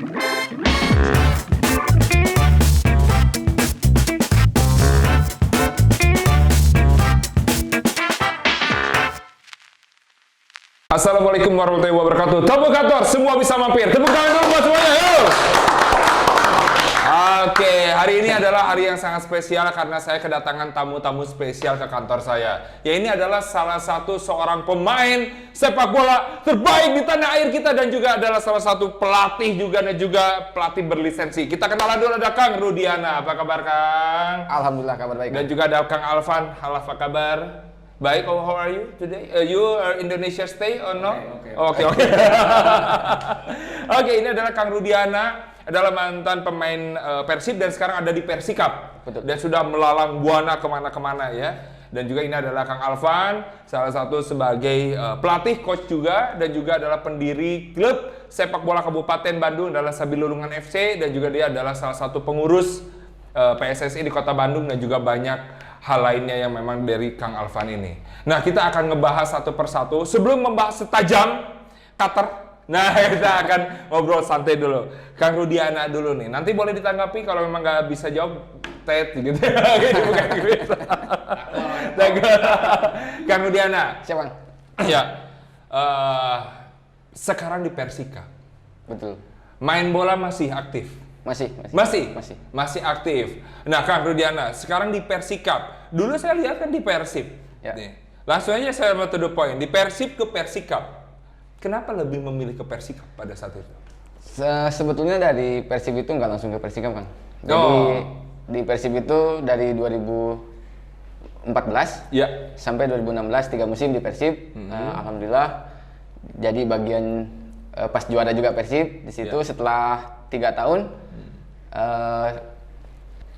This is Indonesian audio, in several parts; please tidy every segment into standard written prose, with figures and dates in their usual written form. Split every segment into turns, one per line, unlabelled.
Assalamualaikum warahmatullahi wabarakatuh. Tepuk kantor, semua bisa mampir. Tepuk tangan dulu buat semuanya, yuk! Oke, hari ini adalah hari yang sangat spesial karena saya kedatangan tamu-tamu spesial ke kantor saya. Ya, ini adalah salah satu seorang pemain sepak bola terbaik di tanah air kita dan juga adalah salah satu pelatih juga dan juga pelatih berlisensi. Kita kenalan dulu, ada Kang Rudiana. Apa kabar, Kang?
Alhamdulillah kabar baik.
Dan juga ada Kang Alvan. Halo, apa kabar? Baik, how are you today? You are Indonesia stay or no? Oke. Oke, ini adalah Kang Rudiana, adalah mantan pemain Persib dan sekarang ada di Persikap.
Betul.
Dan sudah melalang buana kemana-kemana ya. Dan juga ini adalah Kang Alvan, salah satu sebagai pelatih, coach juga, dan juga adalah pendiri klub sepak bola Kabupaten Bandung adalah Sabilulungan FC, dan juga dia adalah salah satu pengurus PSSI di Kota Bandung dan juga banyak hal lainnya yang memang dari Kang Alvan ini. Nah, kita akan ngebahas satu persatu. Sebelum membahas setajam cutter, nah kita akan ngobrol santai dulu. Kang Rudiana dulu nih. Nanti boleh ditanggapi kalau memang nggak bisa jawab, tet gitu. Bukan gitu. Kang Rudiana.
Siapa?
Ya. Sekarang di Persika.
Betul.
Main bola masih aktif. Masih aktif. Nah, Kang Rudiana, sekarang di Persikap. Dulu saya lihat kan di Persib.
Ya.
Nih. Langsung aja saya mau to the point. Di Persib ke Persikap. Kenapa lebih memilih ke Persikap pada saat itu?
Sebetulnya dari Persib itu nggak langsung ke Persikap, Kang. Jadi di Persib itu dari 2014
ya
sampai 2016 3 musim di Persib. Alhamdulillah jadi bagian pas juara juga Persib. Di situ setelah 3 tahun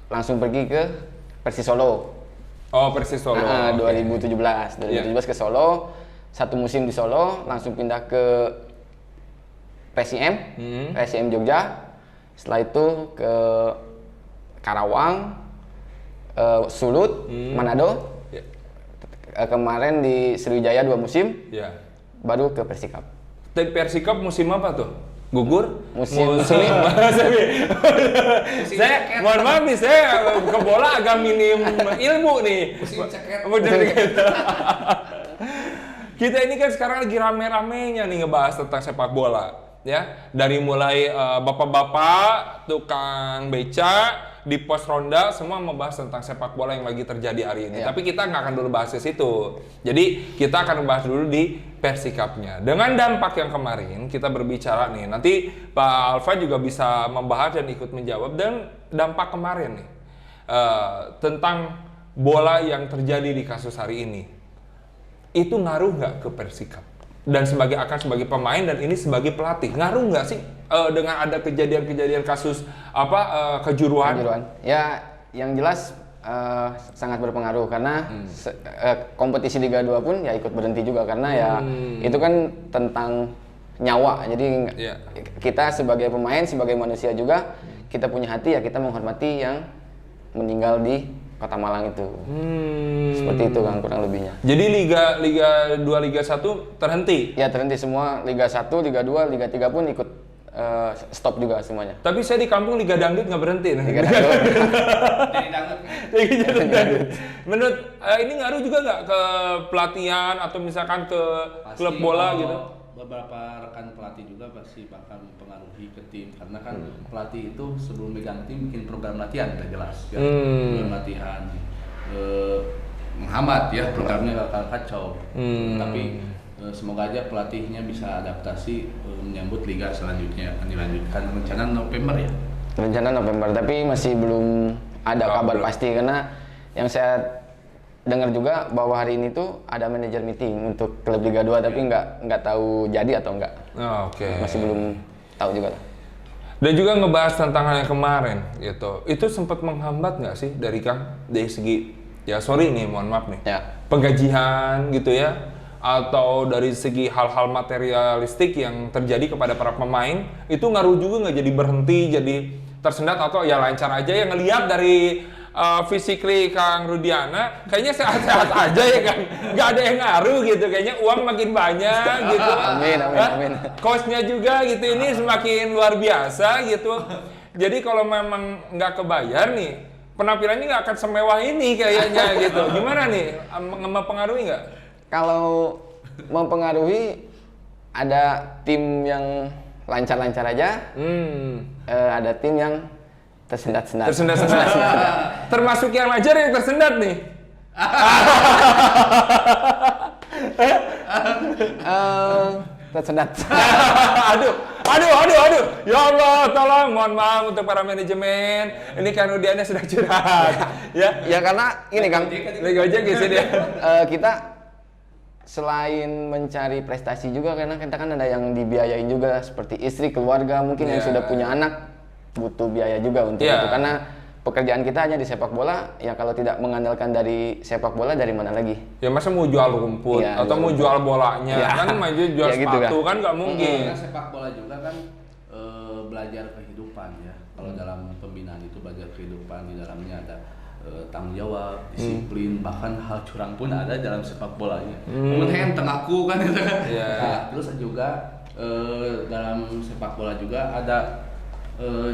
langsung pergi ke Persis Solo.
Oh, Persis Solo.
2017 ke Solo, 1 musim di Solo, langsung pindah ke PSM Jogja. Setelah itu ke Karawang, Sulut, Manado. Kemarin di Sriwijaya 2 musim, baru ke Persikap.
Tapi Persikap musim apa tuh? Gugur?
Musim
saya mohon maaf nih, saya ke bola agak minim ilmu nih. Kita ini kan sekarang lagi rame-ramenya nih ngebahas tentang sepak bola, ya. Dari mulai bapak-bapak, tukang beca, di pos ronda, semua membahas tentang sepak bola yang lagi terjadi hari ini. Tapi kita nggak akan dulu bahas di situ. Jadi kita akan bahas dulu di Persikapnya. Dengan dampak yang kemarin kita berbicara nih. Nanti Pak Alvan juga bisa membahas dan ikut menjawab dan dampak kemarin nih tentang bola yang terjadi di kasus hari ini. Itu ngaruh nggak ke Persikap? Dan sebagai pemain dan ini sebagai pelatih, ngaruh nggak sih dengan ada kejadian-kejadian kasus kejuruan?
Ya, yang jelas sangat berpengaruh karena kompetisi Liga 2 pun ya ikut berhenti juga karena itu kan tentang nyawa. Jadi kita sebagai pemain, sebagai manusia juga kita punya hati, ya kita menghormati yang meninggal di Kota Malang itu. Seperti itu kan kurang lebihnya.
Jadi Liga 2, Liga 1 terhenti?
Ya terhenti semua, Liga 1, Liga 2, Liga 3 pun ikut stop juga semuanya.
Tapi saya di kampung Liga Dangdut nggak berhenti.
Liga Dangdut.
Jadi dangdut. Menurut ini ngaruh juga nggak ke pelatihan atau misalkan ke klub bola gitu?
Beberapa rekan pelatih juga pasti bakal mempengaruhi ke tim karena kan pelatih itu sebelum megang tim bikin program latihan udah jelas ya. Program latihan menghambat ya, programnya bakal kacau. Tapi semoga aja pelatihnya bisa adaptasi menyambut liga selanjutnya akan dilanjutkan rencana November ya.
Rencana November, tapi masih belum ada kabar pasti karena yang saya dengar juga bahwa hari ini tuh ada manajer meeting untuk klub Liga 2 tapi nggak tahu jadi atau enggak. Masih belum tahu juga.
Dan juga ngebahas tentang hal yang kemarin gitu. Itu sempat menghambat nggak sih dari Kang dari segi mohon maaf nih. Penggajian gitu ya atau dari segi hal-hal materialistik yang terjadi kepada para pemain itu ngaruh juga nggak jadi berhenti jadi tersendat atau ya lancar aja yang ngelihat dari physically Kang Rudiana kayaknya sehat-sehat aja ya kan, nggak ada yang ngaruh gitu, kayaknya uang makin banyak gitu.
Amin.
Coachnya juga gitu ini semakin luar biasa gitu. Jadi kalau memang nggak kebayar nih, penampilannya nggak akan semewah ini kayaknya gitu. Gimana nih, mempengaruhi nggak?
Kalau mempengaruhi, ada tim yang lancar-lancar aja, ada tim yang tersendat-sendat.
Termasuk yang lancar yang tersendat nih.
Tersendat.
aduh. Ya Allah, tolong mohon maaf untuk para manajemen. Ini kan Rudiana sedang curhat.
Ya karena ini Kang,
lagi aja gitu dia.
kita selain mencari prestasi juga, karena kita kan ada yang dibiayain juga seperti istri, keluarga mungkin yang sudah punya anak, butuh biaya juga untuk itu. Karena pekerjaan kita hanya di sepak bola, ya kalau tidak mengandalkan dari sepak bola, dari mana lagi?
Ya masa mau jual rumput atau mau jual bolanya, kan mau jual
ya,
sepatu
gitu
kan nggak mungkin.
Karena sepak bola juga kan belajar kehidupan ya. Kalau dalam pembinaan itu belajar kehidupan, di dalamnya ada tanggung jawab, disiplin, bahkan hal curang pun ada dalam sepak bolanya. Kemudian tengahku kan gitu kan. Nah, terus juga dalam sepak bola juga ada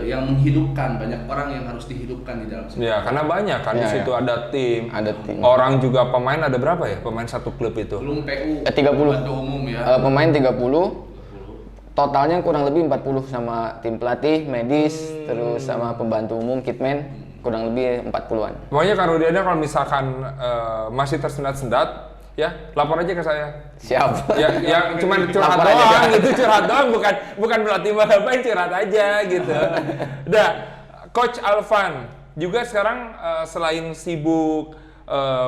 yang menghidupkan, banyak orang yang harus dihidupkan di dalam sepak bola.
Ya, karena banyak kan di situ ada tim. Orang juga pemain ada berapa ya? Pemain satu klub itu?
Belum PU.
30.
Pembantu umum ya.
Pemain 30. Totalnya kurang lebih 40 sama tim pelatih, medis, terus sama pembantu umum, kitman, kurang lebih 40-an.
Pokoknya Kang Rudiana kalau misalkan masih tersendat-sendat, ya lapor aja ke saya.
Siap.
Ya cuma curhat doang gitu, curhat doang, bukan berarti balapan, curhat aja gitu. Udah, Coach Alvan juga sekarang selain sibuk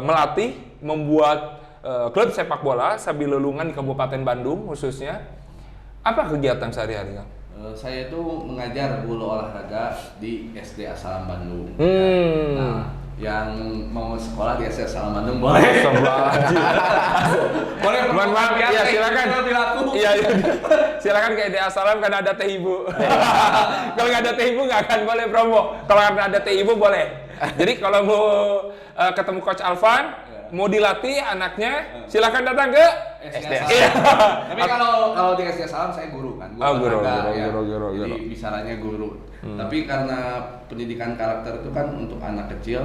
melatih, membuat klub sepak bola sambil lelungan di Kabupaten Bandung khususnya. Apa kegiatan sehari-hari, Kang?
Saya itu mengajar guru olahraga di SD Asalam Bandung. Nah, yang mau sekolah di SD Asalam Bandung boleh. Boleh.
Ya silakan. Iya. Silakan ke SD Asalam karena ada teh ibu. Kalau nggak ada teh ibu nggak akan boleh promo. Kalau ada teh ibu boleh. Jadi kalau mau ketemu Coach Alvan, mau dilatih anaknya, silakan datang ke
SD. Tapi kalau di SD Asalam saya guru kan.
Guru.
Jadi bicaranya guru. Tapi karena pendidikan karakter itu kan untuk anak kecil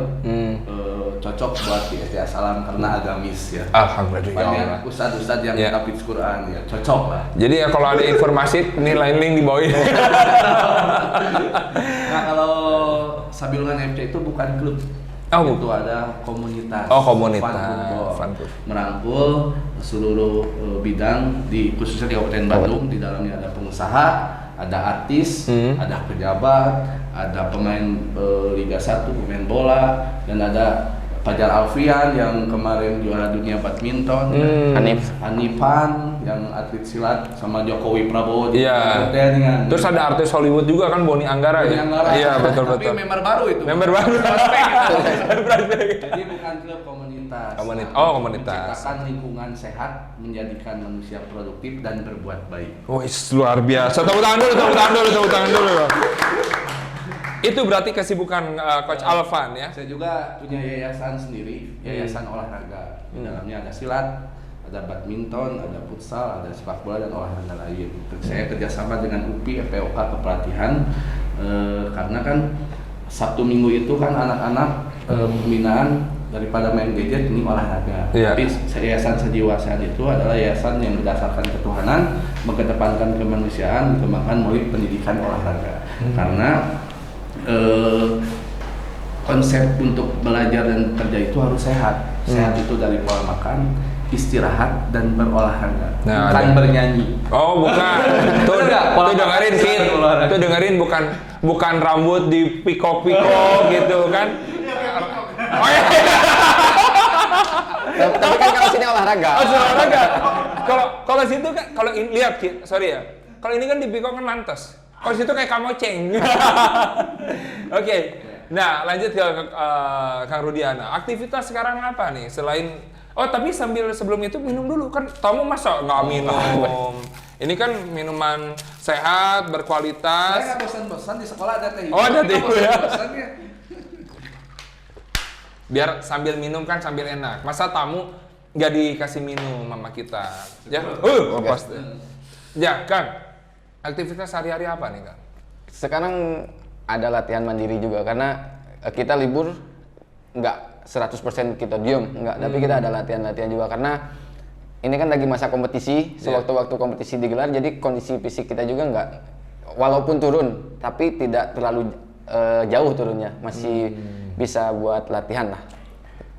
cocok buat di SD Asalam karena agamis ya.
Alhamdulillah.
Banyak ustadz-ustadz yang tahfidz Quran ya, cocok lah.
Jadi ya kalau ada informasi nilai link di bawah ini.
Nah kalau Sabilungan FC itu bukan klub. Itu ada komunitas.
Komunitas.
Merangkul seluruh bidang khususnya di Kabupaten Bandung. Di dalamnya ada pengusaha, ada artis, ada pejabat, ada pemain Liga 1, pemain bola, dan ada Fajar Alfian yang kemarin juara dunia badminton, Hanifan yang atlet silat, sama Jokowi Prabowo.
Iya. Terus ada artis Hollywood juga kan, Boni Anggara ya. Iya betul.
Tapi member baru itu.
Member baru.
Jadi bukan klub, komunitas.
Komunitas.
Menciptakan lingkungan sehat, menjadikan manusia produktif dan berbuat baik.
Wih, luar biasa. Tepuk tangan dulu. Itu berarti kesibukan Coach Alvan ya?
Saya juga punya yayasan sendiri, yayasan olahraga. Di dalamnya ada silat, ada badminton, ada futsal, ada sepak bola dan olahraga lain. Saya kerjasama dengan UPI, FPOK kepelatihan, karena kan Sabtu Minggu itu kan anak-anak pembinaan daripada main gadget ini olahraga. Tapi yayasan Sejiwa Sehat itu adalah yayasan yang berdasarkan ketuhanan, mengedepankan kemanusiaan, dikembangkan melalui pendidikan olahraga. Karena konsep untuk belajar dan kerja itu harus sehat. Sehat itu dari pola makan, istirahat, dan berolahraga. Bukan bernyanyi.
Oh, bukan. Tuh dengerin Kit. Tuh dengerin bukan rambut di piko-piko gitu kan. Oh iya.
Tapi kan kalau sini olahraga.
Olahraga. Kalau situ kan, kalau lihat Kit, sorry ya. Kalau ini kan di piko kan lantas. Kalau situ kayak kamoceng. Oke. Nah, lanjut ke Kang Rudiana. Aktivitas sekarang apa nih selain tapi sebelum itu minum dulu kan. Tamu masa nggak minum? Ini kan minuman sehat, berkualitas.
Saya nggak bosan-bosan di sekolah ada teh.
Oh, ada teh ya. Biar sambil minum kan sambil enak. Masa tamu nggak dikasih minum mama kita, ya? Pasti. Ya, Kang. Aktivitas sehari-hari apa nih, Kang?
Sekarang ada latihan mandiri juga karena kita libur nggak 100% kita diem, nggak. Tapi kita ada latihan-latihan juga karena ini kan lagi masa kompetisi. Sewaktu-waktu kompetisi digelar, jadi kondisi fisik kita juga nggak, walaupun turun, tapi tidak terlalu jauh turunnya, masih bisa buat latihan lah.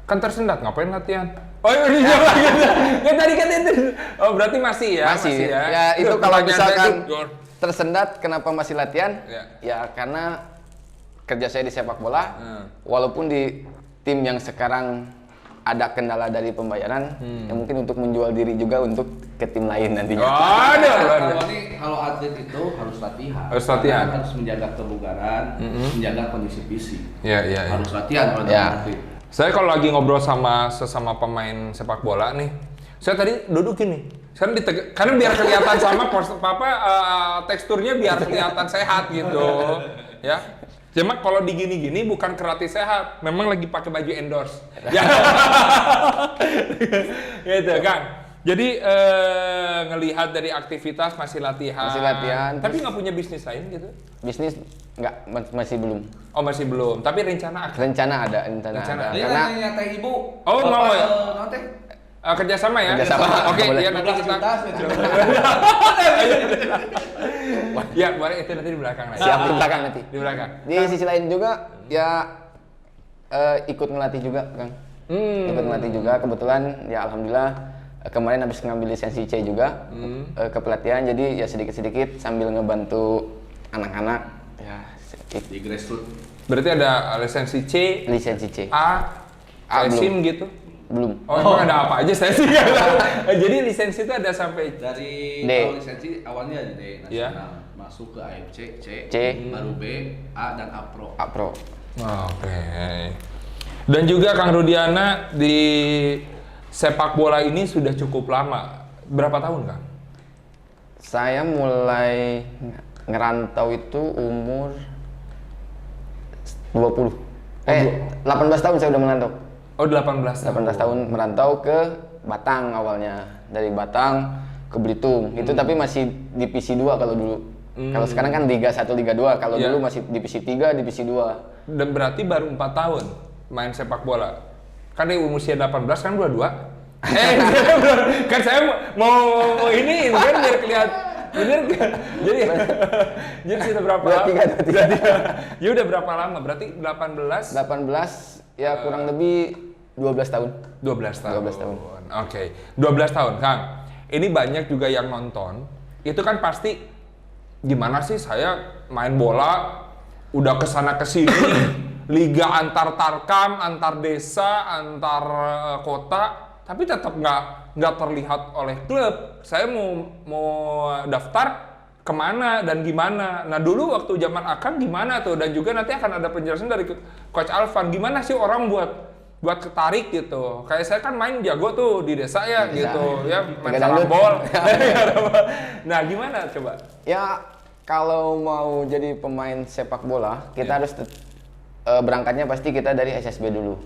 Kan tersendat, ngapain latihan? Oh iya, kan tadi kan itu. Oh berarti masih ya?
Masih
ya?
Ya itu kalau
Pertanyaan
misalkan
saya itu,
tersendat, kenapa masih latihan?
Ya.
Ya karena kerja saya di sepak bola, walaupun di tim yang sekarang ada kendala dari pembayaran, ya mungkin untuk menjual diri juga untuk ke tim lain nantinya.
Kalau atlet itu harus latihan.
Harus latihan.
Karena harus menjaga kebugaran, menjaga kondisi fisik.
Iya.
Harus latihan kalau
Ya.
atlet.
Saya kalau lagi ngobrol sama sesama pemain sepak bola nih, saya tadi duduk gini. Saya karena biar kelihatan sama teksturnya biar kelihatan sehat gitu, ya. Cuma kalau digini-gini bukan kerati sehat, memang lagi pakai baju endorse. Ya. Gitu, Kang. Jadi ngelihat dari aktivitas masih latihan.
Masih latihan.
Tapi nggak punya bisnis lain gitu?
Bisnis nggak, masih belum.
Oh masih belum. Tapi rencana akan.
Rencana ada.
Ini
Karena
nanya teh ibu.
Oh, mau ya?
Nanti.
Kerjasama ya?
Kerjasama.
Oke,
Boleh.
ya nanti
12
kita.
juta.
Ya, boleh itu nanti di belakang lah.
siap di belakang nanti.
Di belakang.
Di sisi lain juga ya ikut ngelatih juga, Kang. Ikut ngelatih juga. Kebetulan ya alhamdulillah kemarin habis ngambil lisensi C juga kepelatihan, jadi ya sedikit-sedikit sambil ngebantu anak-anak ya
Di grassroots.
Berarti ada lisensi C,
lisensi C.
A,
A belum.
SIM gitu.
Belum.
Oh, emang ada apa aja saya sih nggak tahu. Jadi lisensi itu ada sampai
Dari
D.
kalau lisensi awalnya di D
Iya.
nasional, masuk ke AFC, C,
C.
baru B, A dan A Pro.
A Pro.
Oke. Dan juga Kang Rudiana di sepak bola ini sudah cukup lama. Berapa tahun, Kang?
Saya mulai ngerantau itu umur 20. 18 tahun saya udah merantau.
Oh, 18 tahun.
18 tahun merantau ke Batang awalnya. Dari Batang ke Belitung. Itu tapi masih divisi 2 kalau dulu. Kalau sekarang kan Liga 1, Liga 2. Kalau
Iya.
dulu masih divisi 3, divisi 2.
Dan berarti baru 4 tahun main sepak bola. Kan di usia 18 kan 22. Kan saya mau ini kan biar kelihatan. Bener kan? Jadi sudah berapa lama?
23.
Ya udah berapa lama? Berarti 18
ya kurang lebih 12 tahun.
12 tahun.
12 tahun.
Oke. 12 tahun, Kang. Ini banyak juga yang nonton. Itu kan pasti gimana sih saya main bola udah kesana kesini liga antar tarkam, antar desa, antar kota, tapi tetap nggak terlihat oleh klub. Saya mau daftar kemana dan gimana. Nah dulu waktu zaman Akang gimana tuh, dan juga nanti akan ada penjelasan dari Coach Alvan gimana sih orang buat ketarik gitu. Kayak saya kan main jago tuh di desa ya gitu ya, main sarambol. Nah gimana coba?
Ya kalau mau jadi pemain sepak bola kita harus berangkatnya pasti kita dari SSB dulu.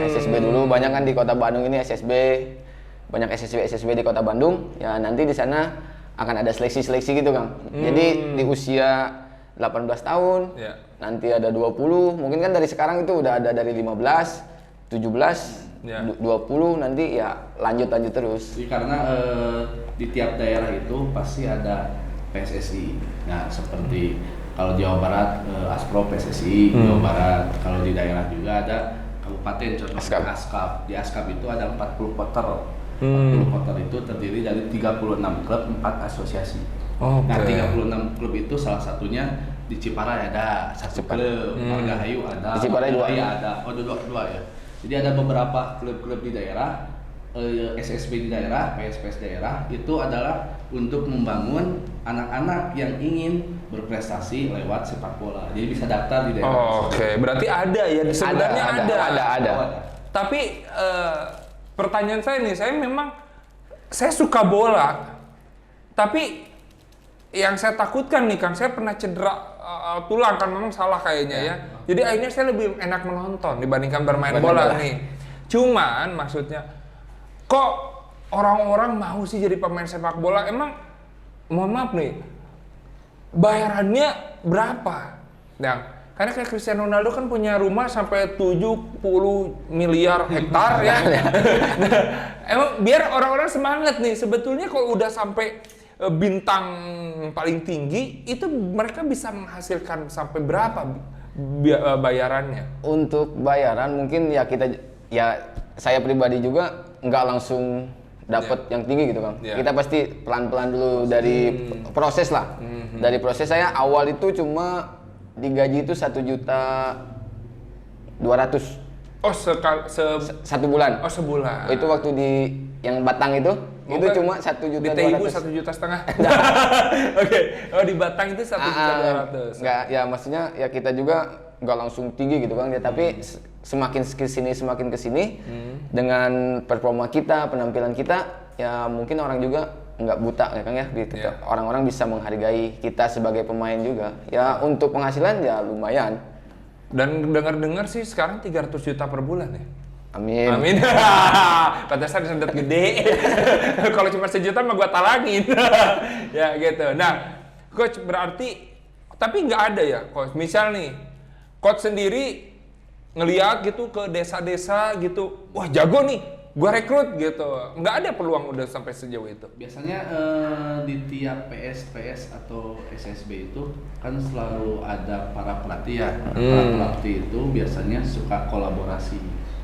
SSB dulu, banyak kan di kota Bandung ini SSB, banyak SSB di kota Bandung. Ya nanti di sana akan ada seleksi gitu, Kang. Jadi di usia 18 tahun, nanti ada 20, mungkin kan dari sekarang itu udah ada dari 15, 17, 20, nanti ya lanjut terus.
Jadi karena di tiap daerah itu pasti ada PSSI. Nah seperti kalau Jawa Barat Aspro PSSI Jawa Barat, kalau di daerah juga ada kabupaten contohnya Askap. Di Askap itu ada 40 kloter. 40 kloter itu terdiri dari 36 klub, 4 asosiasi. Nah 36 klub itu salah satunya di Ciparai ada satu klub, Margahayu ada,
di Ciparai 2
ada, dua ya. Jadi ada beberapa klub-klub di daerah, SSB di daerah, PSPS daerah itu adalah untuk membangun anak-anak yang ingin berprestasi lewat sepak bola. Jadi bisa daftar di daerah.
Oke, berarti ada ya, sebenarnya ada.
Ada.
Tapi pertanyaan saya nih, saya suka bola, tapi yang saya takutkan nih Kang, saya pernah cedera tulang kan memang salah kayaknya ya. Jadi akhirnya saya lebih enak menonton dibandingkan bermain bola nih. Cuman maksudnya kok orang-orang mau sih jadi pemain sepak bola? Emang mohon maaf nih, bayarannya berapa? Yang karena kayak Cristiano Ronaldo kan punya rumah sampai 70 miliar hektar ya. Emang biar orang-orang semangat nih. Sebetulnya kalau udah sampai bintang paling tinggi itu mereka bisa menghasilkan sampai berapa bayarannya?
Untuk bayaran mungkin ya saya pribadi juga nggak langsung dapat yang tinggi gitu Kang. Kita pasti pelan-pelan dulu dari proses lah. Dari proses saya awal itu cuma digaji itu 1.200.000.
Oh,
satu bulan.
Oh, sebulan.
Itu waktu di yang Batang itu cuma 1.200.000.
Di TIBU 1,5 juta. Oke. Oh, di Batang itu 1.200.000.
Enggak, ya maksudnya ya kita juga nggak langsung tinggi gitu Kang ya, tapi semakin kesini dengan performa kita, penampilan kita, ya mungkin orang juga nggak buta ya Kang ya, orang-orang bisa menghargai kita sebagai pemain juga. Ya untuk penghasilan ya lumayan.
Dan dengar-dengar sih sekarang 300 juta per bulan ya.
Amin.
Amin. Pantesan sendet gede. Kalau cuma 1 juta mah gua talangin. Ya gitu. Nah, coach berarti tapi nggak ada ya, coach. Misal nih, coach sendiri ngeliat gitu ke desa-desa gitu, wah jago nih, gua rekrut gitu. Nggak ada peluang udah sampai sejauh itu.
Biasanya di tiap PS atau SSB itu kan selalu ada para pelatih ya. Para pelatih itu biasanya suka kolaborasi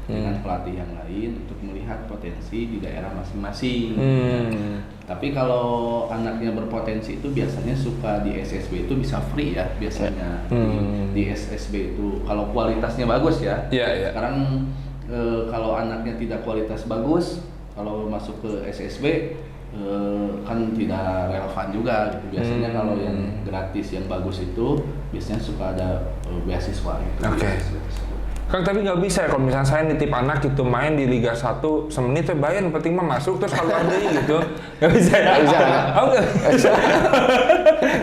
dengan pelatih yang lain untuk melihat potensi di daerah masing-masing. Tapi kalau anaknya berpotensi itu biasanya suka di SSB itu bisa free ya biasanya. Di SSB itu kalau kualitasnya bagus ya. Sekarang kalau anaknya tidak kualitas bagus, kalau masuk ke SSB kan tidak relevan juga gitu. Biasanya kalau yang gratis yang bagus itu biasanya suka ada beasiswa gitu.
Oke. Kang, tapi nggak bisa ya kalau misalnya saya nitip anak gitu main di Liga 1 semenit saya bayar, yang penting mah masuk terus kalau ada gitu. Nggak bisa ya?
Nggak bisa.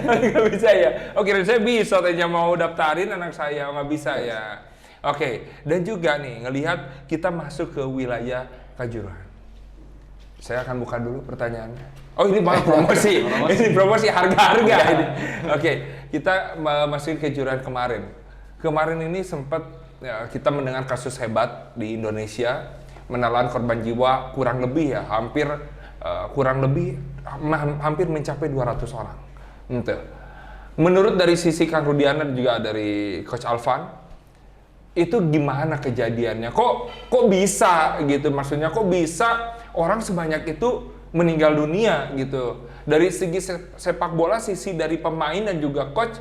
Nggak bisa ya? Oke, saya bisa tanya mau daftarin anak saya, nggak bisa ya? Oke, dan juga nih ngelihat kita masuk ke wilayah Kanjuruhan. Saya akan buka dulu pertanyaannya. Oh, ini malah promosi. Ini promosi harga-harga ini. Oke, kita masukin ke Kanjuruhan kemarin. Kemarin ini sempat ya, kita mendengar kasus hebat di Indonesia, menelan korban jiwa kurang lebih ya, hampir mencapai 200 orang. Gitu. Menurut dari sisi Kang Rudiana dan juga dari Coach Alvan, itu gimana kejadiannya? Kok bisa gitu? Maksudnya kok bisa orang sebanyak itu meninggal dunia gitu? Dari segi sepak bola, sisi dari pemain dan juga coach,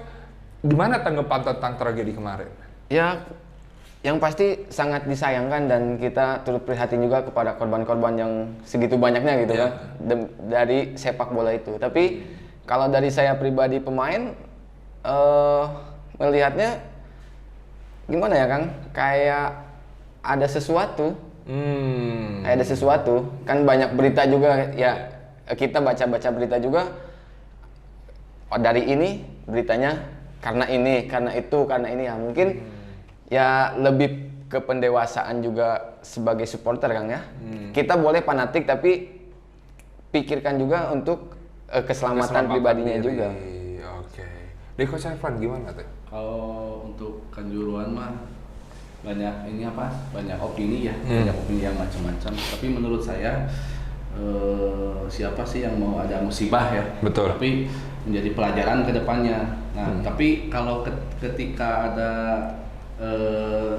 gimana tanggapan tentang tragedi kemarin?
Ya, yang pasti sangat disayangkan dan kita turut prihatin juga kepada korban-korban yang segitu banyaknya gitu kan dari sepak bola itu. Tapi kalau dari saya pribadi pemain melihatnya gimana ya Kang? Kayak ada sesuatu. Kayak ada sesuatu. Kan banyak berita juga ya, kita baca-baca berita juga. Oh, dari ini beritanya karena ini, karena itu, karena ini ya mungkin ya lebih ke pendewasaan juga sebagai supporter Kang ya. Kita boleh fanatik tapi pikirkan juga untuk keselamatan pribadinya diri juga.
Oke. Dari Coach Alvan gimana tuh?
Kalau untuk Kanjuruhan mah banyak banyak opini ya, banyak opini yang macam-macam. Tapi menurut saya siapa sih yang mau ada musibah ya?
Betul.
Tapi menjadi pelajaran ke depannya. Nah, tapi kalau ketika ada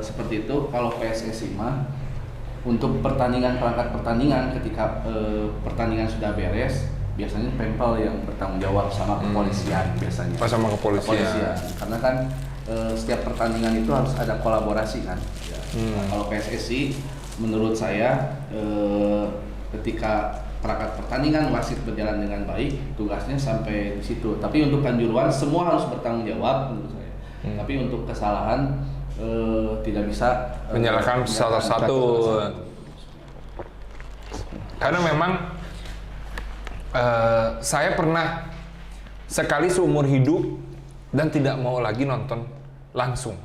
seperti itu, kalau PSSI mah untuk perangkat pertandingan ketika pertandingan sudah beres, biasanya Pempel yang bertanggung jawab sama kepolisian biasanya.
Sama kepolisian.
Karena kan setiap pertandingan itu harus ada kolaborasi kan. Nah, kalau PSSI menurut saya ketika perangkat pertandingan wasit berjalan dengan baik, tugasnya sampai di situ. Tapi untuk Kanjuruhan semua harus bertanggung jawab menurut saya. Tapi untuk kesalahan tidak bisa
menyalahkan salah satu. Karena memang saya pernah sekali seumur hidup dan tidak mau lagi nonton langsung.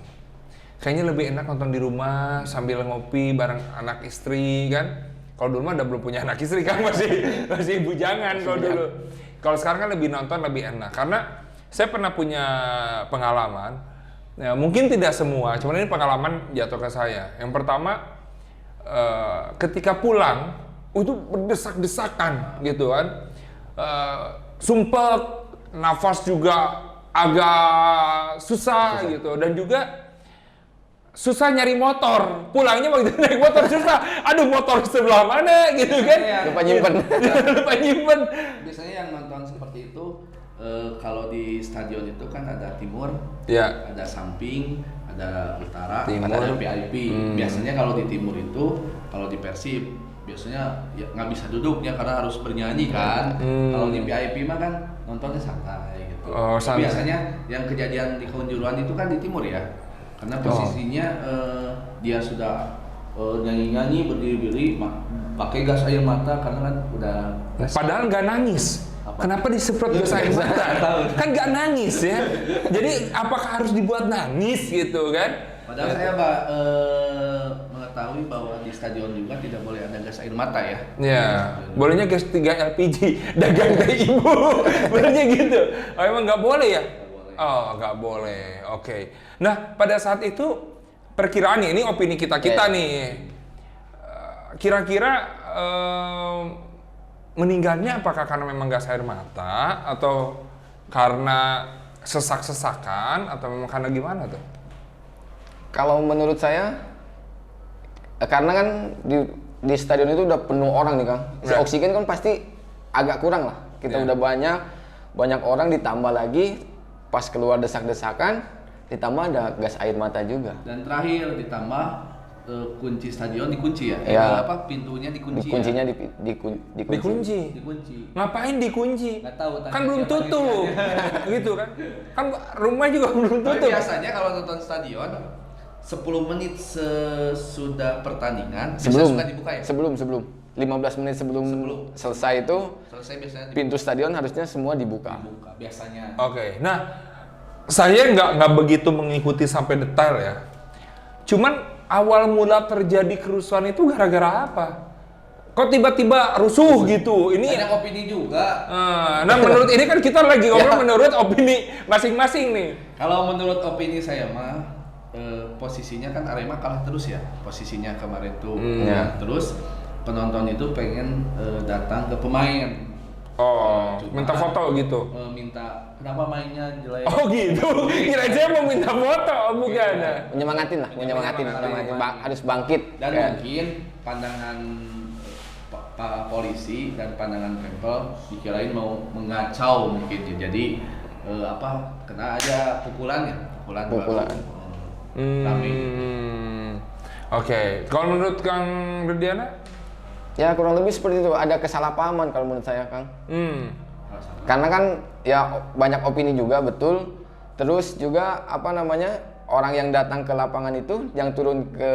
Kayaknya lebih enak nonton di rumah sambil ngopi bareng anak istri kan. Kalau dulu mah udah belum punya anak istri kan, masih bujangan kalau dulu. Kalau sekarang kan lebih nonton lebih enak karena saya pernah punya pengalaman. Ya, mungkin tidak semua, cuman ini pengalaman jatuh ke saya. Yang pertama ketika pulang itu berdesak-desakan gitu kan. Sumpek, nafas juga agak susah gitu dan juga susah nyari motor, pulangnya waktu naik motor susah. Aduh, motor sebelah mana gitu kan?
Lupa nyimpen.
Lupa nyimpen.
Biasanya yang nonton seperti itu kalau di stadion itu kan ada timur,
Ya.
ada samping, ada utara,
Timur.
ada VIP. Biasanya kalau di timur itu, kalau di Persib biasanya ya nggak bisa duduknya karena harus bernyanyi kan. Kalau di VIP mah kan nontonnya santai gitu.
Oh, santai.
Biasanya yang kejadian di Kanjuruhan itu kan di timur ya, karena posisinya dia sudah nyanyi-nyanyi berdiri-berdiri pakai gas air mata karena kan udah
Padahal nggak nangis.
Apa?
Kenapa disemprot gas air mata? Kan nggak nangis ya. Jadi apakah harus dibuat nangis gitu kan?
Padahal saya mengetahui bahwa di stadion juga tidak boleh ada gas air mata ya.
Ya, bolehnya gas 3 LPG, dagang teh ibu, bolehnya gitu. Oh, emang nggak boleh ya?
boleh.
Oh, nggak boleh. Oke. Nah, pada saat itu perkiraan ini opini kita nih. Kira-kira meninggalnya apakah karena memang gas air mata atau karena sesak-sesakan atau memang karena gimana tuh?
Kalau menurut saya, karena kan di stadion itu udah penuh orang nih Kang. Si
Ya.
oksigen kan pasti agak kurang lah. Kita
Ya.
udah banyak orang ditambah lagi pas keluar desak-desakan, ditambah ada gas air mata juga.
Dan terakhir ditambah kunci stadion dikunci ya.
Iya.
Apa pintunya dikunci?
Kuncinya
ya?
dikunci.
Dikunci.
Dikunci.
Ngapain dikunci?
Nggak tahu, tanya
Kan belum
siapa
tutup. Gitu kan. Kan rumah juga belum
Tapi
tutup.
biasanya kalau nonton stadion 10 menit sesudah pertandingan
Sebelum
suka dibuka ya?
sebelum 15 menit sebelum selesai itu
Selesai biasanya
pintu stadion harusnya semua dibuka.
dibuka biasanya.
Oke. Nah, saya nggak begitu mengikuti sampai detail ya. Cuman awal mula terjadi kerusuhan itu gara-gara apa? Kok tiba-tiba rusuh gitu? Ini
Banyak opini juga.
nah menurut ini kan kita lagi ngobrol menurut opini masing-masing nih.
Kalau menurut opini saya mah posisinya kan Arema kalah terus ya. Posisinya kemarin tuh.
Ya.
Terus penonton itu pengen datang ke pemain.
Oh,
Cuma,
minta foto gitu.
Minta kenapa mainnya jelek?
Oh gitu. Kira saya mau minta foto, oh, bukan.
Menyemangatin lah, menyemangatin. Harus bangkit.
Dan
Kayak-
mungkin pandangan Pak Polisi dan pandangan Pemprov dikirain mau mengacau mungkin ya. Jadi kena aja pukulan baru.
Pukulan.
Rame.
Oke. Kalau menurut Kang Rudiana?
Ya kurang lebih seperti itu, ada kesalahpahaman kalau menurut saya Kang. Karena kan ya banyak opini juga betul. Terus juga orang yang datang ke lapangan itu, yang turun ke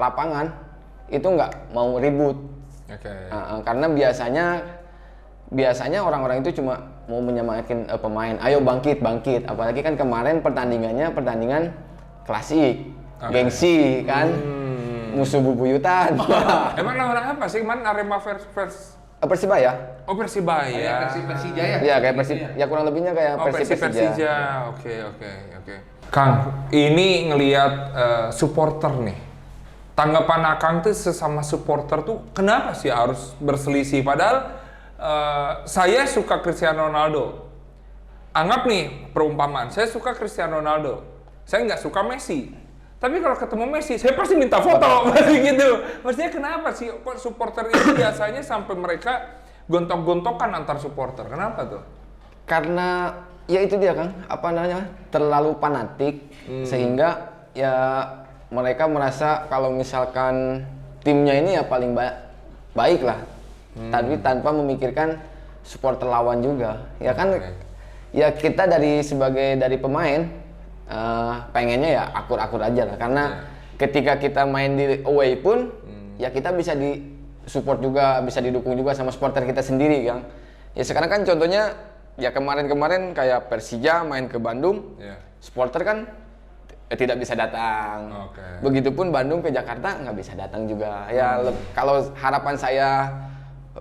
lapangan itu nggak mau ribut.
Oke.
Karena biasanya orang-orang itu cuma mau menyemangatkan pemain, ayo bangkit. Apalagi kan kemarin pertandingan klasik, gengsi kan, musuh bubuyutan.
Emang lawan apa sih? Kemarin Arema versus
Persibaya.
Oh, Persibaya.
Kayak Persija ya?
Ya kayak Persib, ya kurang lebihnya kayak
Persija. Oke. Kang, ini ngelihat supporter nih. Tanggapan Akang tuh sesama supporter tuh kenapa sih harus berselisih? Padahal saya suka Cristiano Ronaldo. Anggap nih perumpamaan, saya suka Cristiano Ronaldo. Saya nggak suka Messi. Tapi kalau ketemu Messi, saya pasti minta foto, pasti gitu. Maksudnya kenapa sih kok supporter itu biasanya sampai mereka gontok-gontokan antar supporter? Kenapa tuh?
Karena ya itu dia Kang, terlalu fanatik sehingga ya mereka merasa kalau misalkan timnya ini ya paling baik lah. Tapi tanpa memikirkan supporter lawan juga. Ya kan ya kita dari pemain pengennya ya akur-akur aja lah, karena ketika kita main di away pun ya kita bisa di support juga, bisa didukung juga sama supporter kita sendiri Kang. Ya sekarang kan contohnya ya kemarin-kemarin kayak Persija main ke Bandung, supporter kan tidak bisa datang. Begitupun Bandung ke Jakarta nggak bisa datang juga. Ya kalau harapan saya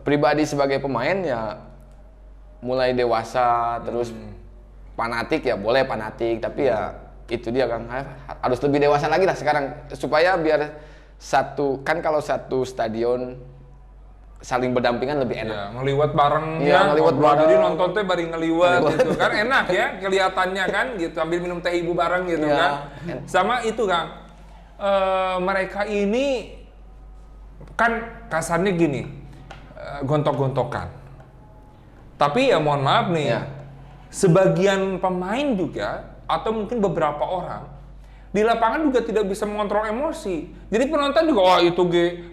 pribadi sebagai pemain ya mulai dewasa terus fanatik ya boleh fanatik, tapi ya itu dia Kang, harus lebih dewasa lagi lah sekarang supaya biar kalau satu stadion saling berdampingan lebih enak.
Ya, ngeliwat bareng
ya, ngeliwat bareng.
Jadi nonton teh bari ngeliwat gitu kan enak ya kelihatannya kan gitu, ambil minum teh ibu bareng gitu kan. Sama itu Kang, mereka ini kan kasarnya gini, gontok-gontokan. Tapi ya mohon maaf nih, sebagian pemain juga atau mungkin beberapa orang di lapangan juga tidak bisa mengontrol emosi. Jadi penonton juga, wah itu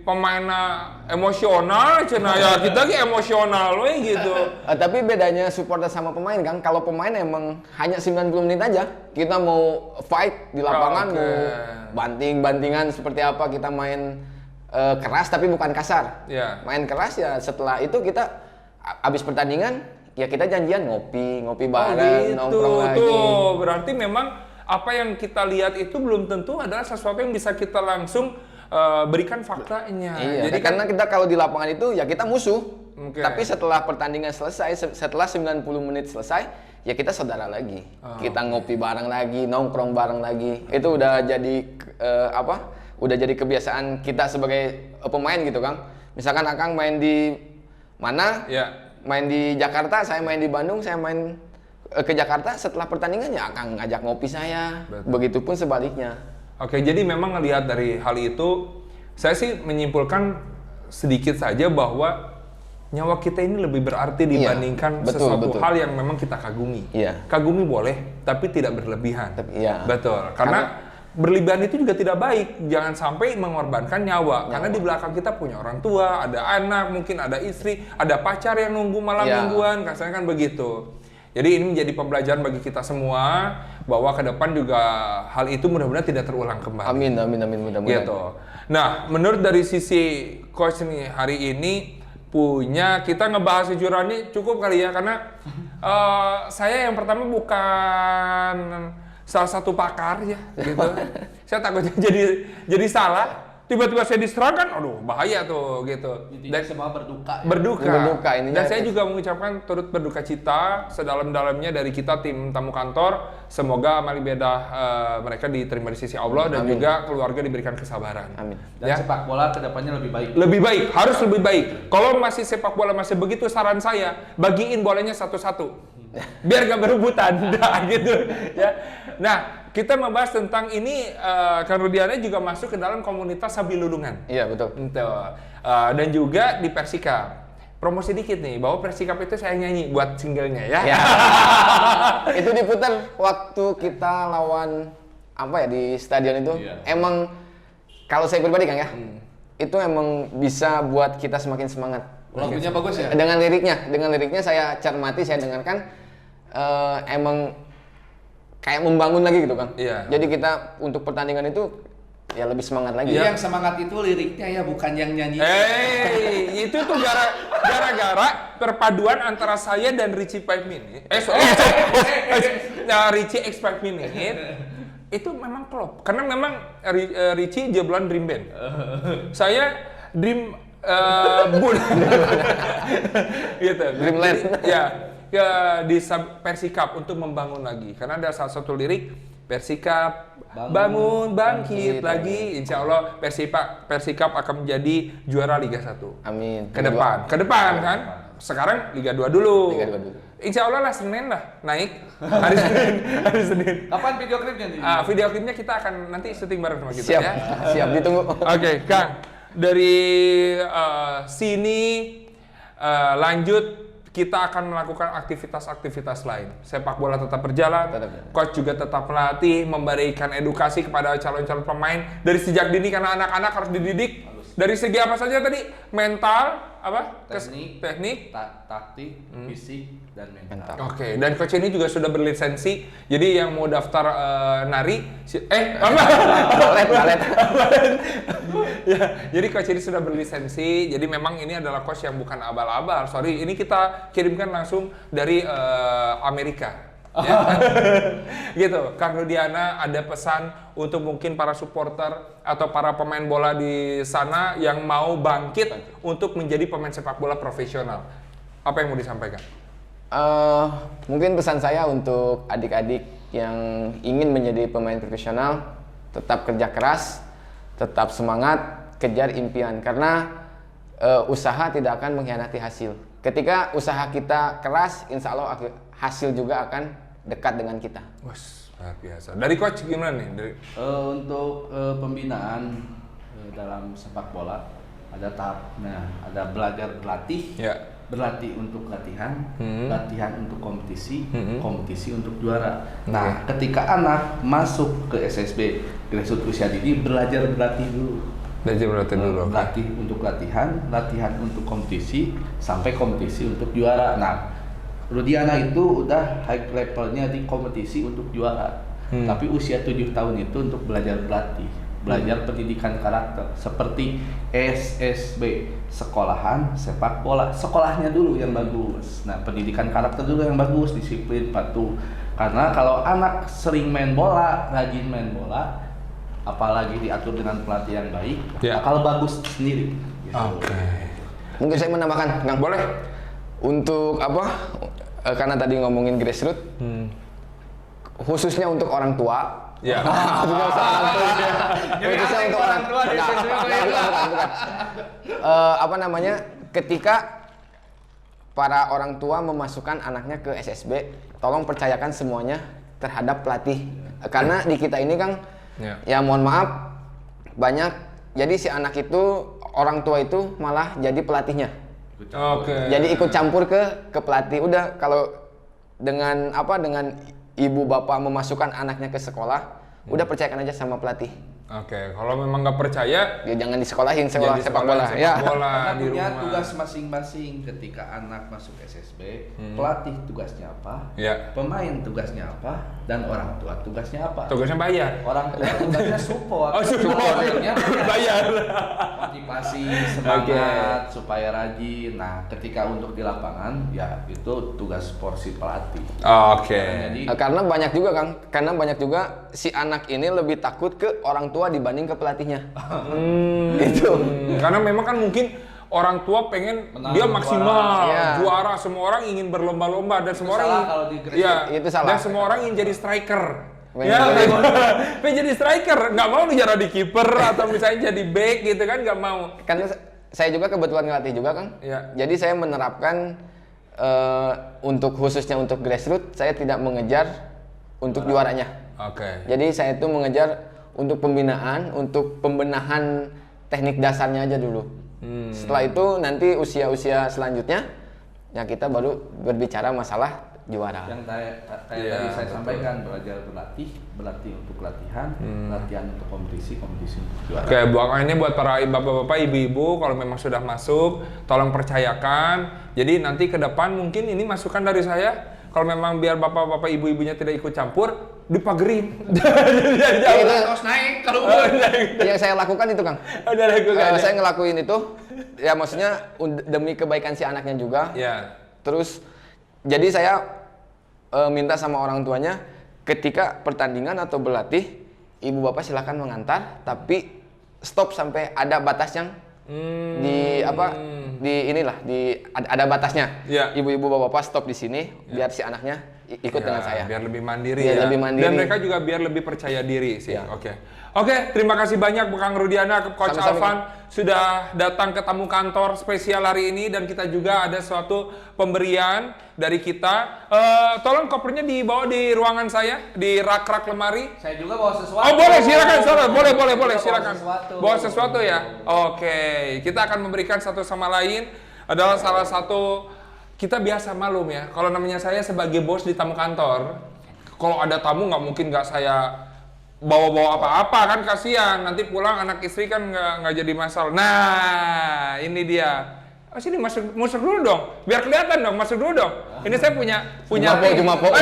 pemainnya emosional, cina ya kita emosional we gitu.
Tapi bedanya supporter sama pemain Kang, kalau pemain emang hanya 90 menit aja. Kita mau fight di lapangan, mau banting-bantingan seperti apa, kita main keras tapi bukan kasar. Main keras ya setelah itu kita habis pertandingan ya kita janjian ngopi bareng, nongkrong lagi.
Tuh, berarti memang apa yang kita lihat itu belum tentu adalah sesuatu yang bisa kita langsung berikan faktanya.
Jadi karena kita kalau di lapangan itu ya kita musuh. Tapi setelah pertandingan selesai, setelah 90 menit selesai, ya kita saudara lagi. Kita ngopi bareng lagi, nongkrong bareng lagi. Itu udah jadi udah jadi kebiasaan kita sebagai pemain gitu Kang. Misalkan Akang main di mana? Main di Jakarta, saya main di Bandung, saya main ke Jakarta, setelah pertandingan ya akan ngajak ngopi saya. Begitupun sebaliknya.
Oke, jadi memang ngelihat dari hal itu, saya sih menyimpulkan sedikit saja bahwa nyawa kita ini lebih berarti dibandingkan sesuatu hal yang memang kita kagumi. Kagumi boleh, tapi tidak berlebihan. Betul, karena berlebihan itu juga tidak baik. Jangan sampai mengorbankan nyawa. Karena di belakang kita punya orang tua, ada anak, mungkin ada istri, ada pacar yang nunggu malam mingguan, kasarnya kan begitu. Jadi ini menjadi pembelajaran bagi kita semua bahwa ke depan juga hal itu mudah-mudahan tidak terulang kembali.
Amin mudah-mudahan.
Gitu. Nah, menurut dari sisi coach nih hari ini kita ngebahas kejuaraan cukup kali ya, karena saya yang pertama bukan salah satu pakar ya gitu. Saya takutnya jadi salah. Tiba-tiba saya diserang kan, aduh bahaya tuh gitu.
Dan semua berduka.
Dan saya juga mengucapkan turut berduka cita sedalam-dalamnya dari kita tim tamu kantor. Semoga amal ibadah mereka diterima di sisi Allah dan juga keluarga diberikan kesabaran.
Amin.
Dan sepak bola kedepannya lebih baik.
Lebih baik, harus lebih baik. Kalau masih sepak bola masih begitu, saran saya bagiin bolanya satu-satu. Biar gak berebutan, gitu ya. Nah, kita membahas tentang ini, Kang Rudiana juga masuk ke dalam komunitas Sabilulungan.
Iya, betul.
Dan juga di Persikap. Promosi dikit nih, bahwa Persikap itu saya nyanyi buat singlenya ya.
Itu diputar waktu kita lawan di stadion itu. Emang kalau saya pribadi Kang ya, itu emang bisa buat kita semakin semangat.
Lagunya bagus ya?
Dengan liriknya saya cermati, saya dengarkan. Emang kayak membangun lagi gitu Kang. Jadi kita untuk pertandingan itu ya lebih semangat lagi.
Yang semangat itu liriknya ya, bukan yang nyanyi.
Itu tuh gara-gara perpaduan antara saya dan Richie 5 Minute. Richie X 5 Minute. Itu memang klop. Karena memang Richie jebolan Dream Band. Saya Dream gitu.
Dreamland.
Ya di Persikap untuk membangun lagi, karena ada salah satu lirik Persikap bangun bangkit lagi, insya Allah Persikap akan menjadi juara Liga 1.
Amin.
Ke depan kan, sekarang Liga 2 dulu. Insya Allah lah Senin lah naik hari Senin.
Kapan video klipnya nih?
Video klipnya kita akan nanti syuting bareng sama kita ya.
Siap ditunggu.
Oke, Kang, dari sini lanjut. Kita akan melakukan aktivitas-aktivitas lain. Sepak bola tetap berjalan, coach juga tetap melatih, memberikan edukasi kepada calon-calon pemain dari sejak dini, karena anak-anak harus dididik dari segi apa saja tadi, mental, apa? Teknik.
taktik, fisik, dan mental.
Oke, dan coach ini juga sudah berlisensi. Jadi yang mau daftar nari,
Balet.
ya, jadi coach ini sudah berlisensi. Jadi memang ini adalah coach yang bukan abal-abal. Sorry, ini kita kirimkan langsung dari Amerika. Ya. Gitu, Kang Rudiana ada pesan untuk mungkin para supporter atau para pemain bola di sana yang mau bangkit untuk menjadi pemain sepak bola profesional. Apa yang mau disampaikan?
Mungkin pesan saya untuk adik-adik yang ingin menjadi pemain profesional, tetap kerja keras, tetap semangat, kejar impian karena usaha tidak akan mengkhianati hasil. Ketika usaha kita keras, insya Allah hasil juga akan dekat dengan kita.
Wah, luar biasa. Dari coach gimana nih?
Untuk pembinaan dalam sepak bola ada tahapnya, ada belajar berlatih, berlatih untuk latihan, latihan untuk kompetisi, kompetisi untuk juara. Nah, ketika anak masuk ke SSB grassroots usia dini, belajar berlatih dulu. Berlatih untuk latihan, latihan untuk kompetisi, sampai kompetisi untuk juara. Nah, Rudiana itu udah high levelnya di kompetisi untuk juara. Tapi usia 7 tahun itu untuk belajar berlatih, belajar pendidikan karakter seperti SSB, sekolahan sepak bola. Sekolahnya dulu yang bagus. Nah, pendidikan karakter dulu yang bagus, disiplin, patuh. Karena kalau anak sering main bola, rajin main bola, apalagi diatur dengan pelatih yang baik, bakal bagus sendiri. Gitu.
Oke.
Mungkin saya menambahkan, Kang.
Boleh.
Untuk apa? Karena tadi ngomongin grassroots, khususnya untuk orang tua.
Ya.
Khususnya untuk orang tua. Bukan. Apa namanya? Ketika para orang tua memasukkan anaknya ke SSB, tolong percayakan semuanya terhadap pelatih. Karena di kita ini, Kang, ya mohon maaf, banyak. Jadi si anak itu, orang tua itu malah jadi pelatihnya. Jadi ikut campur ke pelatih. Udah, kalau dengan ibu bapak memasukkan anaknya ke sekolah, udah percayakan aja sama pelatih.
Oke,
kalau memang nggak percaya,
ya jangan disekolahin sepak bola. Ya.
Karena punya tugas masing-masing. Ketika anak masuk SSB, pelatih tugasnya apa, pemain tugasnya apa, dan orang tua tugasnya apa.
Tugasnya bayar.
Orang tua tugasnya support.
Support. Bayar.
Motivasi, semangat, supaya rajin. Nah, ketika untuk di lapangan, ya itu tugas porsi pelatih.
Karena banyak juga, Kang. Karena banyak juga si anak ini lebih takut ke orang tua dibanding ke pelatihnya. Gitu.
Karena memang kan mungkin orang tua pengen dia maksimal, juara. Semua orang ingin berlomba-lomba dan semua orang
itu salah.
Dan semua orang ingin jadi striker. Pengen jadi striker, nggak mau bicara di kiper atau misalnya jadi back gitu kan, nggak mau.
Karena saya juga kebetulan ngelatih juga, Kang. Jadi saya menerapkan untuk khususnya untuk grassroots, saya tidak mengejar untuk juaranya. Jadi saya itu mengejar untuk pembinaan, untuk pembenahan teknik dasarnya aja dulu. Setelah itu nanti usia-usia selanjutnya, ya kita baru berbicara masalah juara.
Yang tadi saya sampaikan, belajar berlatih untuk latihan, latihan untuk kompetisi untuk juara.
Oke, ini buat para bapak-bapak, ibu-ibu, kalau memang sudah masuk, tolong percayakan. Jadi nanti ke depan mungkin ini masukan dari saya. Kalau memang biar bapak-bapak ibu-ibunya tidak ikut campur, dipagerin.
Terus naik kalau
yang saya lakukan itu, Kang.
Udah lakukan.
Saya ngelakuin itu, ya maksudnya demi kebaikan si anaknya juga. Terus jadi saya minta sama orang tuanya, ketika pertandingan atau berlatih, ibu bapak silakan mengantar, tapi stop sampai ada batas yang ada batasnya. Ibu-ibu bapak stop di sini biar si anaknya ikut dengan saya.
Biar lebih mandiri
lebih mandiri.
Dan mereka juga biar lebih percaya diri sih. Oke, terima kasih banyak Kang Rudiana, Coach Alvan sudah datang ke tamu kantor spesial hari ini, dan kita juga ada suatu pemberian dari kita. Tolong kopernya dibawa di ruangan saya, di rak-rak lemari.
Saya juga bawa sesuatu.
Oh boleh, silakan. Boleh silakan. Bawa sesuatu ya. Oke, kita akan memberikan satu sama lain. Adalah salah satu, kita biasa malum ya, kalau namanya saya sebagai bos di tamu kantor, kalau ada tamu nggak mungkin nggak saya bawa-bawa apa-apa, kan kasihan, nanti pulang anak istri kan nggak jadi masalah. Nah, ini dia Oh, sini masuk dulu dong. Biar kelihatan dong, masuk dulu dong. Ini saya punya
Jumapo.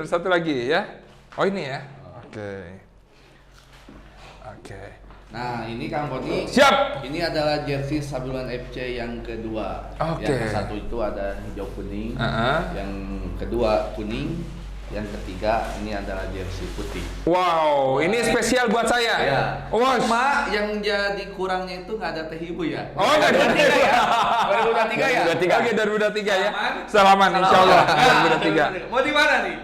Satu lagi ya. Oh, ini ya. Oke.
Nah, ini Kang Boni.
Siap.
Ini adalah jersey Sabiluan FC yang kedua.
Oke.
Yang satu itu ada hijau kuning. Yang kedua kuning. Yang ketiga ini adalah jersey putih.
Wow, ini spesial buat saya.
Ya.
Wah,
Cuma yang jadi kurangnya itu nggak ada teh ibu ya.
Oh, nggak ada tiga ya?
2023 ya.
Oke, 2023 ya. Salaman, insya Allah. 2023.
Mau di mana nih?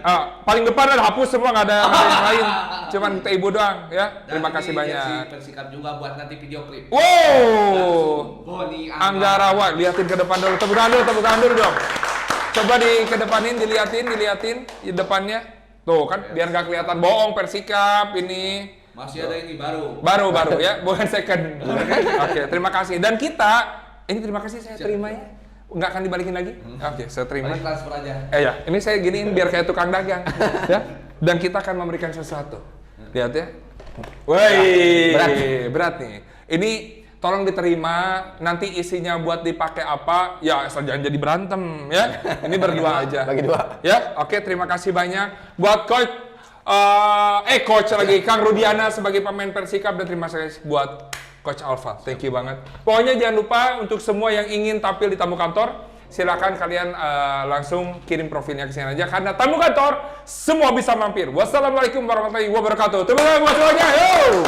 Paling depan ada hapus semua, nggak ada yang lain. Cuman teh ibu doang ya. Terima kasih banyak.
Persikap juga buat nanti video klip.
Wow.
Boni
Anggarawa, liatin ke depan dulu. Tepuk tangan dulu dong. Coba dikedepanin, diliatin di depannya. Tuh kan, biar nggak kelihatan bohong Persikap ini.
Masih ada ini baru.
Baru ya, bukan second. Oke, terima kasih. Dan kita, ini terima kasih saya terima ya. Nggak akan dibalikin lagi? Oke, saya terima.
Balik transfer aja.
Ya, ini saya giniin biar kayak tukang dagang. Ya. Dan kita akan memberikan sesuatu. Lihat ya. Woi, berat nih. Ini tolong diterima, nanti isinya buat dipakai apa, ya asal jangan jadi berantem ya. Ini berdua aja.
Bagi dua.
Ya, oke, terima kasih banyak buat coach lagi Kang Rudiana sebagai pemain Persikap, dan terima kasih buat Coach Alfa. Thank you banget. Pokoknya jangan lupa untuk semua yang ingin tampil di tamu kantor, silakan kalian langsung kirim profilnya ke sini aja, karena tamu kantor semua bisa mampir. Wassalamualaikum warahmatullahi wabarakatuh. Terima kasih buat semuanya. Yo!